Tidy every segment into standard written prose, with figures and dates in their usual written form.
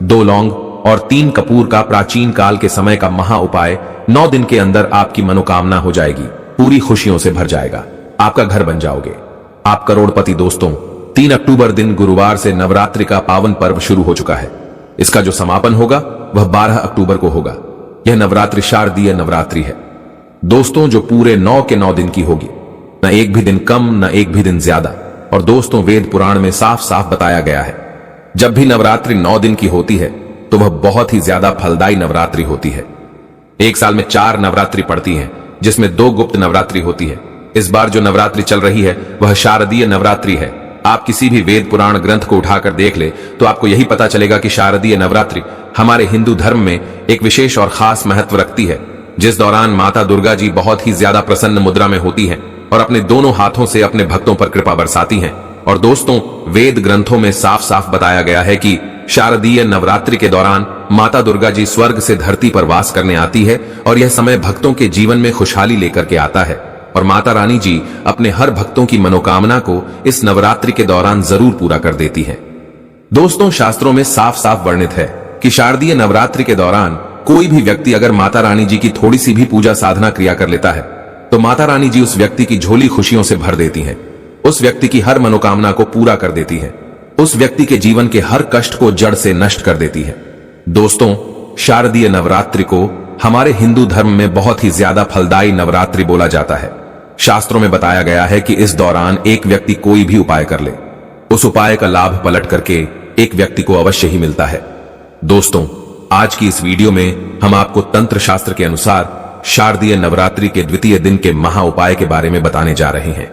2 लौंग और 3 कपूर का प्राचीन काल के समय का महा उपाय 9 दिन के अंदर आपकी मनोकामना हो जाएगी, पूरी खुशियों से भर जाएगा, आपका घर बन जाओगे, आप करोड़पति। दोस्तों 3 अक्टूबर दिन गुरुवार से नवरात्रि का पावन पर्व शुरू हो चुका है। इसका जो समापन होगा वह 12 अक्टूबर को होगा। यह नवरात्रि शारदीय नवरात्रि है दोस्तों, जो पूरे 9 के 9 दिन की होगी, न एक भी दिन कम न एक भी दिन ज्यादा। और दोस्तों वेद पुराण में साफ साफ बताया गया है, जब भी नवरात्रि 9 दिन की होती है तो वह बहुत ही ज्यादा फलदायी नवरात्रि होती है। एक साल में 4 नवरात्रि पड़ती हैं, जिसमें 2 गुप्त नवरात्रि होती है। इस बार जो नवरात्रि चल रही है वह शारदीय नवरात्रि है। आप किसी भी वेद पुराण ग्रंथ को उठाकर देख ले तो आपको यही पता चलेगा कि शारदीय नवरात्रि हमारे हिंदू धर्म में एक विशेष और खास महत्व रखती है, जिस दौरान माता दुर्गा जी बहुत ही ज्यादा प्रसन्न मुद्रा में होती हैं और अपने दोनों हाथों से अपने भक्तों पर कृपा बरसाती हैं। और दोस्तों वेद ग्रंथों में साफ साफ बताया गया है कि शारदीय नवरात्रि के दौरान माता दुर्गा जी स्वर्ग से धरती पर वास करने आती है और यह समय भक्तों के जीवन में खुशहाली लेकर के आता है। और माता रानी जी अपने हर भक्तों की मनोकामना को इस नवरात्रि के दौरान जरूर पूरा कर देती हैं। दोस्तों शास्त्रों में साफ साफ वर्णित है कि शारदीय नवरात्रि के दौरान कोई भी व्यक्ति अगर माता रानी जी की थोड़ी सी भी पूजा साधना क्रिया कर लेता है तो माता रानी जी उस व्यक्ति की झोली खुशियों से भर देती हैं, उस व्यक्ति की हर मनोकामना को पूरा कर देती है, उस व्यक्ति के जीवन के हर कष्ट को जड़ से नष्ट कर देती है। दोस्तों शारदीय नवरात्रि को हमारे हिंदू धर्म में बहुत ही ज्यादा फलदायी नवरात्रि बोला जाता है। शास्त्रों में बताया गया है कि इस दौरान एक व्यक्ति कोई भी उपाय कर ले, उस उपाय का लाभ पलट करके एक व्यक्ति को अवश्य ही मिलता है। दोस्तों आज की इस वीडियो में हम आपको तंत्र शास्त्र के अनुसार शारदीय नवरात्रि के द्वितीय दिन के महा उपाय के बारे में बताने जा रहे हैं।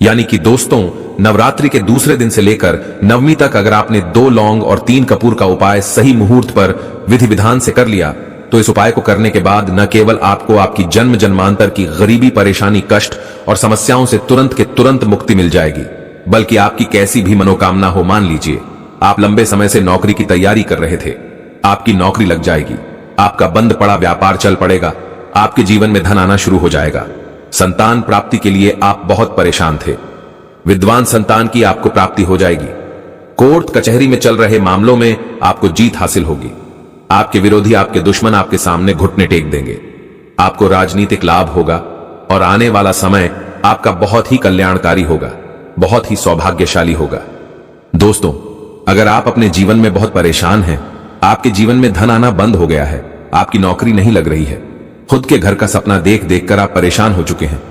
यानी कि दोस्तों नवरात्रि के दूसरे दिन से लेकर नवमी तक अगर आपने 2 लौंग और 3 कपूर का उपाय सही मुहूर्त पर विधि विधान से कर लिया तो इस उपाय को करने के बाद न केवल आपको आपकी जन्म जन्मांतर की गरीबी, परेशानी, कष्ट और समस्याओं से तुरंत के तुरंत मुक्ति मिल जाएगी, बल्कि आपकी कैसी भी मनोकामना हो, मान लीजिए आप लंबे समय से नौकरी की तैयारी कर रहे थे, आपकी नौकरी लग जाएगी, आपका बंद पड़ा व्यापार चल पड़ेगा, आपके जीवन में धन आना शुरू हो जाएगा, संतान प्राप्ति के लिए आप बहुत परेशान थे, विद्वान संतान की आपको प्राप्ति हो जाएगी, कोर्ट कचहरी में चल रहे मामलों में आपको जीत हासिल होगी, आपके विरोधी, आपके दुश्मन आपके सामने घुटने टेक देंगे, आपको राजनीतिक लाभ होगा और आने वाला समय आपका बहुत ही कल्याणकारी होगा, बहुत ही सौभाग्यशाली होगा। दोस्तों अगर आप अपने जीवन में बहुत परेशान हैं, आपके जीवन में धन आना बंद हो गया है, आपकी नौकरी नहीं लग रही है, खुद के घर का सपना देख देख कर आप परेशान हो चुके हैं,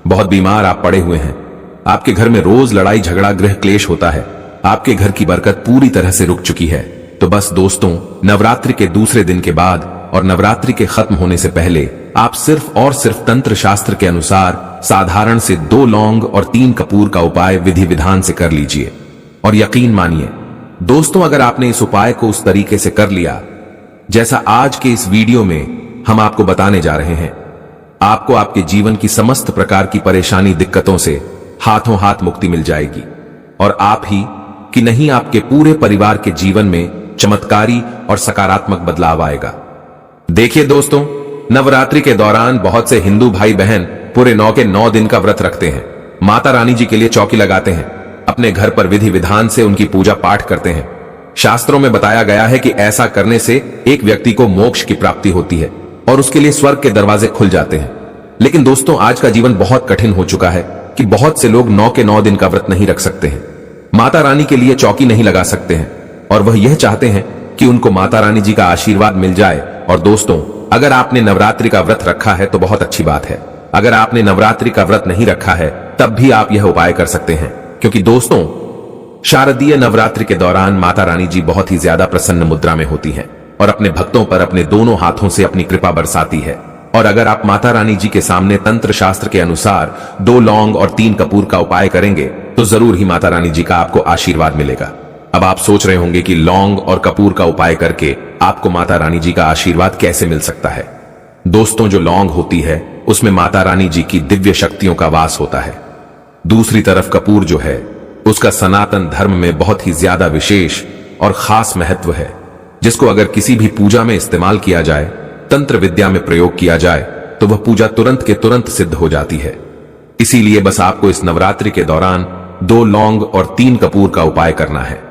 बहुत बीमार आप पड़े हुए हैं, आपके घर में रोज लड़ाई झगड़ा गृह क्लेश होता है, आपके घर की बरकत पूरी तरह से रुक चुकी है, तो बस दोस्तों नवरात्रि के दूसरे दिन के बाद और नवरात्रि के खत्म होने से पहले आप सिर्फ और सिर्फ तंत्र शास्त्र के अनुसार साधारण से 2 लौंग और 3 कपूर का उपाय विधि विधान से कर लीजिए। और यकीन मानिए दोस्तों अगर आपने इस उपाय को उस तरीके से कर लिया जैसा आज के इस वीडियो में हम आपको बताने जा रहे हैं, आपको आपके जीवन की समस्त प्रकार की परेशानी, दिक्कतों से हाथों हाथ मुक्ति मिल जाएगी और आप ही कि नहीं आपके पूरे परिवार के जीवन में चमत्कारी और सकारात्मक बदलाव आएगा। देखिए दोस्तों नवरात्रि के दौरान बहुत से हिंदू भाई बहन पूरे 9 के 9 दिन का व्रत रखते हैं, माता रानी जी के लिए चौकी लगाते हैं, अपने घर पर विधि विधान से उनकी पूजा पाठ करते हैं। शास्त्रों में बताया गया है कि ऐसा करने से एक व्यक्ति को मोक्ष की प्राप्ति होती है और उसके लिए स्वर्ग के दरवाजे खुल जाते हैं। लेकिन दोस्तों आज का जीवन बहुत कठिन हो चुका है कि बहुत से लोग 9 के 9 दिन का व्रत नहीं रख सकते हैं, माता रानी के लिए चौकी नहीं लगा सकते हैं और वह यह चाहते हैं कि उनको माता रानी जी का आशीर्वाद मिल जाए। और दोस्तों अगर आपने नवरात्रि का व्रत रखा है तो बहुत अच्छी बात है, अगर आपने नवरात्रि का व्रत नहीं रखा है तब भी आप यह उपाय कर सकते हैं, क्योंकि दोस्तों शारदीय नवरात्रि के दौरान माता रानी जी बहुत ही ज्यादा प्रसन्न मुद्रा में होती हैं और अपने भक्तों पर अपने दोनों हाथों से अपनी कृपा बरसाती है। और अगर आप माता रानी जी के सामने तंत्र शास्त्र के अनुसार 2 लौंग और 3 कपूर का उपाय करेंगे तो जरूर ही माता रानी जी का आपको आशीर्वाद मिलेगा। अब आप सोच रहे होंगे कि लौंग और कपूर का उपाय करके आपको माता रानी जी का आशीर्वाद कैसे मिल सकता है। दोस्तों जो लौंग होती है उसमें माता रानी जी की दिव्य शक्तियों का वास होता है, दूसरी तरफ कपूर जो है उसका सनातन धर्म में बहुत ही ज्यादा विशेष और खास महत्व है, जिसको अगर किसी भी पूजा में इस्तेमाल किया जाए, तंत्र विद्या में प्रयोग किया जाए तो वह पूजा तुरंत के तुरंत सिद्ध हो जाती है। इसीलिए बस आपको इस नवरात्रि के दौरान 2 लौंग और 3 कपूर का उपाय करना है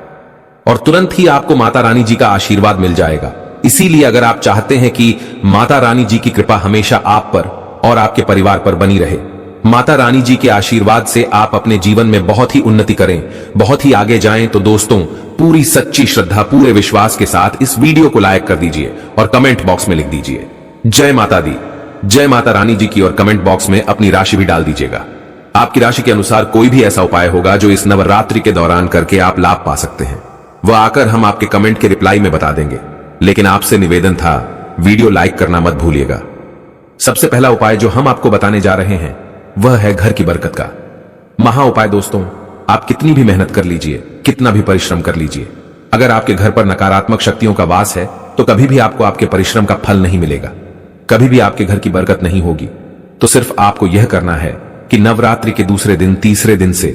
और तुरंत ही आपको माता रानी जी का आशीर्वाद मिल जाएगा। इसीलिए अगर आप चाहते हैं कि माता रानी जी की कृपा हमेशा आप पर और आपके परिवार पर बनी रहे, माता रानी जी के आशीर्वाद से आप अपने जीवन में बहुत ही उन्नति करें, बहुत ही आगे जाएं, तो दोस्तों पूरी सच्ची श्रद्धा, पूरे विश्वास के साथ इस वीडियो को लाइक कर दीजिए और कमेंट बॉक्स में लिख दीजिए जय माता दी, जय माता रानी जी की, और कमेंट बॉक्स में अपनी राशि भी डाल दीजिएगा। आपकी राशि के अनुसार कोई भी ऐसा उपाय होगा जो इस नवरात्रि के दौरान करके आप लाभ पा सकते हैं, वह आकर हम आपके कमेंट के रिप्लाई में बता देंगे। लेकिन आपसे निवेदन था, वीडियो लाइक करना मत भूलिएगा। सबसे पहला उपाय जो हम आपको बताने जा रहे हैं वह है घर की बरकत का महा उपाय। दोस्तों आप कितनी भी मेहनत कर लीजिए, कितना भी परिश्रम कर लीजिए, अगर आपके घर पर नकारात्मक शक्तियों का वास है तो कभी भी आपको आपके परिश्रम का फल नहीं मिलेगा, कभी भी आपके घर की बरकत नहीं होगी। तो सिर्फ आपको यह करना है कि नवरात्रि के दूसरे दिन, तीसरे दिन से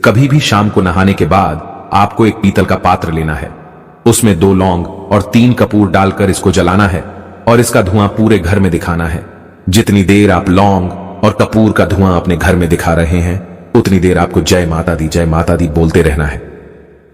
कभी भी शाम को नहाने के बाद आपको एक पीतल का पात्र लेना है, उसमें 2 लौंग और 3 कपूर डालकर इसको जलाना है और इसका धुआं पूरे घर में दिखाना है। जितनी देर आप लौंग और कपूर का धुआं अपने घर में दिखा रहे हैं उतनी देर आपको जय माता दी बोलते रहना है।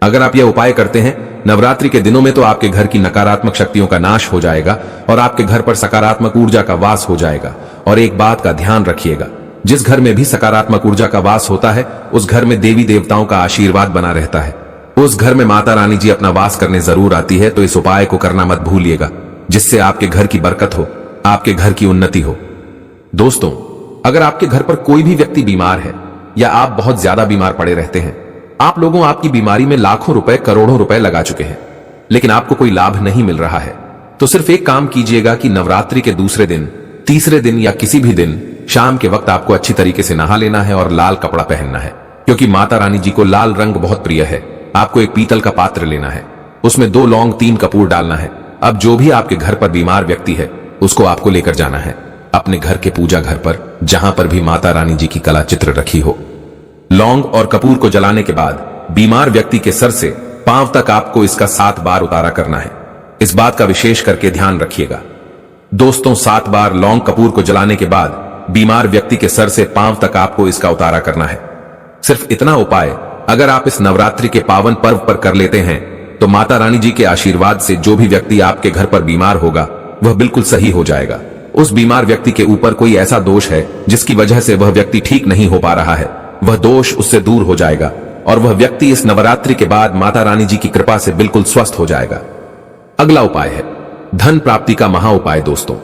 अगर आप यह उपाय करते हैं नवरात्रि के दिनों में तो आपके घर की नकारात्मक शक्तियों का नाश हो जाएगा और आपके घर पर सकारात्मक ऊर्जा का वास हो जाएगा। और एक बात का ध्यान रखिएगा, जिस घर में भी सकारात्मक ऊर्जा का वास होता है उस घर में देवी देवताओं का आशीर्वाद बना रहता है, उस घर में माता रानी जी अपना वास करने जरूर आती है। तो इस उपाय को करना मत भूलिएगा, जिससे आपके घर की बरकत हो, आपके घर की उन्नति हो। दोस्तों अगर आपके घर पर कोई भी व्यक्ति बीमार है या आप बहुत ज्यादा बीमार पड़े रहते हैं, आप लोगों आपकी बीमारी में लाखों रुपए, करोड़ों रुपए लगा चुके हैं, लेकिन आपको कोई लाभ नहीं मिल रहा है, तो सिर्फ एक काम कीजिएगा कि नवरात्रि के दूसरे दिन, तीसरे दिन या किसी भी दिन शाम के वक्त आपको अच्छी तरीके से नहा लेना है और लाल कपड़ा पहनना है, क्योंकि माता रानी जी को लाल रंग बहुत प्रिय है। आपको एक पीतल का पात्र लेना है, उसमें 2 लौंग 3 कपूर डालना है। अब जो भी आपके घर पर बीमार व्यक्ति है उसको आपको लेकर जाना है अपने घर के पूजा घर पर, जहां पर भी माता रानी जी की कला चित्र रखी हो। लौंग और कपूर को जलाने के बाद बीमार व्यक्ति के सर से पांव तक आपको इसका 7 बार उतारा करना है। इस बात का विशेष करके ध्यान रखिएगा दोस्तों, 7 बार लौंग कपूर को जलाने के बाद बीमार व्यक्ति के सर से पांव तक आपको इसका उतारा करना है। सिर्फ इतना उपाय अगर आप इस नवरात्रि के पावन पर्व पर कर लेते हैं तो माता रानी जी के आशीर्वाद से जो भी व्यक्ति आपके घर पर बीमार होगा वह बिल्कुल सही हो जाएगा। उस बीमार व्यक्ति के ऊपर कोई ऐसा दोष है जिसकी वजह से वह व्यक्ति ठीक नहीं हो पा रहा है, वह दोष उससे दूर हो जाएगा और वह व्यक्ति इस नवरात्रि के बाद माता रानी जी की कृपा से बिल्कुल स्वस्थ हो जाएगा। अगला उपाय है धन प्राप्ति का महा उपाय। दोस्तों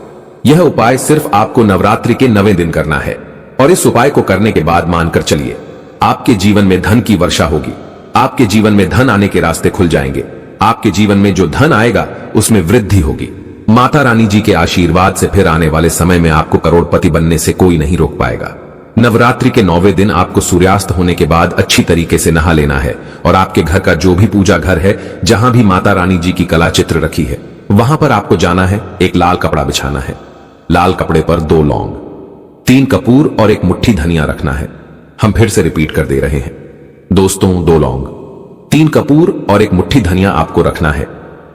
यह उपाय सिर्फ आपको नवरात्रि के 9वें दिन करना है और इस उपाय को करने के बाद मानकर चलिए आपके जीवन में धन की वर्षा होगी, आपके जीवन में धन आने के रास्ते खुल जाएंगे, आपके जीवन में जो धन आएगा उसमें वृद्धि होगी। माता रानी जी के आशीर्वाद से फिर आने वाले समय में आपको करोड़पति बनने से कोई नहीं रोक पाएगा। नवरात्रि के 9वें दिन आपको सूर्यास्त होने के बाद अच्छी तरीके से नहा लेना है और आपके घर का जो भी पूजा घर है, जहां भी माता रानी जी की कला चित्र रखी है, वहां पर आपको जाना है, एक लाल कपड़ा बिछाना है, लाल कपड़े पर 2 लौंग, 3 कपूर और एक मुट्ठी धनिया रखना है। हम फिर से रिपीट कर दे रहे हैं दोस्तों, 2 लौंग, 3 कपूर और एक मुट्ठी धनिया आपको रखना है।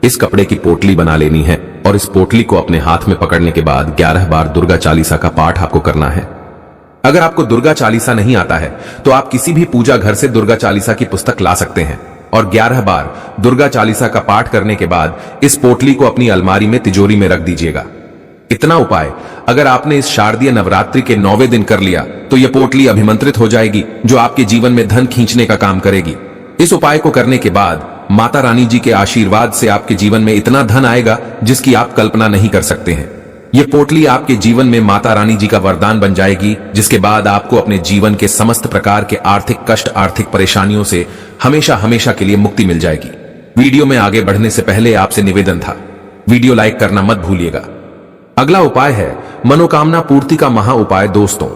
इस कपड़े की पोटली बना लेनी है और इस पोटली को अपने हाथ में पकड़ने के बाद 11 बार दुर्गा चालीसा का पाठ आपको करना है। अगर आपको दुर्गा चालीसा नहीं आता है तो आप किसी भी पूजा घर से दुर्गा चालीसा की पुस्तक ला सकते हैं और 11 बार दुर्गा चालीसा का पाठ करने के बाद इस पोटली को अपनी अलमारी में, तिजोरी में रख दीजिएगा। इतना उपाय अगर आपने इस शारदीय नवरात्रि के 9वें दिन कर लिया तो यह पोटली अभिमंत्रित हो जाएगी, जो आपके जीवन में धन खींचने का काम करेगी। इस उपाय को करने के बाद माता रानी जी के आशीर्वाद से आपके जीवन में इतना धन आएगा जिसकी आप कल्पना नहीं कर सकते हैं। यह पोटली आपके जीवन में माता रानी जी का वरदान बन जाएगी, जिसके बाद आपको अपने जीवन के समस्त प्रकार के आर्थिक कष्ट, आर्थिक परेशानियों से हमेशा हमेशा के लिए मुक्ति मिल जाएगी। वीडियो में आगे बढ़ने से पहले आपसे निवेदन था, वीडियो लाइक करना मत भूलिएगा। अगला उपाय है मनोकामना पूर्ति का महा उपाय। दोस्तों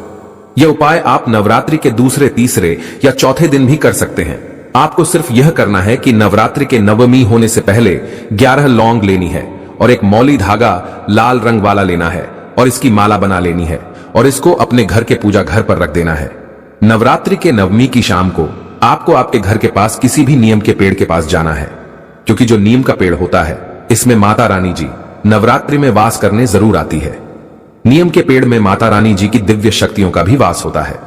यह उपाय आप नवरात्रि के दूसरे, तीसरे या चौथे दिन भी कर सकते हैं। आपको सिर्फ यह करना है कि नवरात्रि के 9वीं होने से पहले 11 लौंग लेनी है और एक मौली धागा लाल रंग वाला लेना है और इसकी माला बना लेनी है और इसको अपने घर के पूजा घर पर रख देना है। नवरात्रि के 9वीं की शाम को आपको आपके घर के पास किसी भी नीम के पेड़ के पास जाना है, क्योंकि जो नीम का पेड़ होता है इसमें माता रानी जी नवरात्रि में वास करने जरूर आती है। नीम के पेड़ में माता रानी जी की दिव्य शक्तियों का भी वास होता है।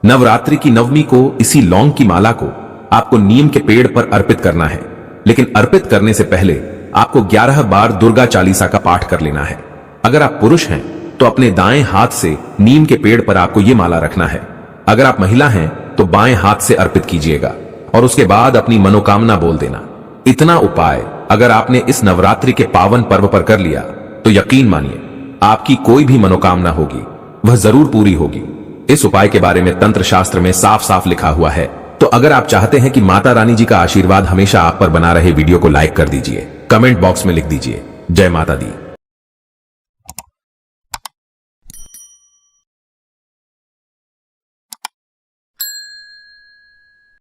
नवरात्रि की 9वीं को इसी लौंग की माला को आपको नीम के पेड़ पर अर्पित करना है लेकिन अर्पित करने से पहले आपको 11 बार दुर्गा चालीसा का पाठ कर लेना है। अगर आप पुरुष हैं तो अपने दाएं हाथ से नीम के पेड़ पर आपको ये माला रखना है। अगर आप महिला हैं तो बाएं हाथ से अर्पित कीजिएगा और उसके बाद अपनी मनोकामना बोल देना। इतना उपाय अगर आपने इस नवरात्रि के पावन पर्व पर कर लिया तो यकीन मानिए आपकी कोई भी मनोकामना होगी वह जरूर पूरी होगी। इस उपाय के बारे में तंत्र शास्त्र में साफ साफ लिखा हुआ है। तो अगर आप चाहते हैं कि माता रानी जी का आशीर्वाद हमेशा आप पर बना रहे, वीडियो को लाइक कर दीजिए, कमेंट बॉक्स में लिख दीजिए जय माता दी।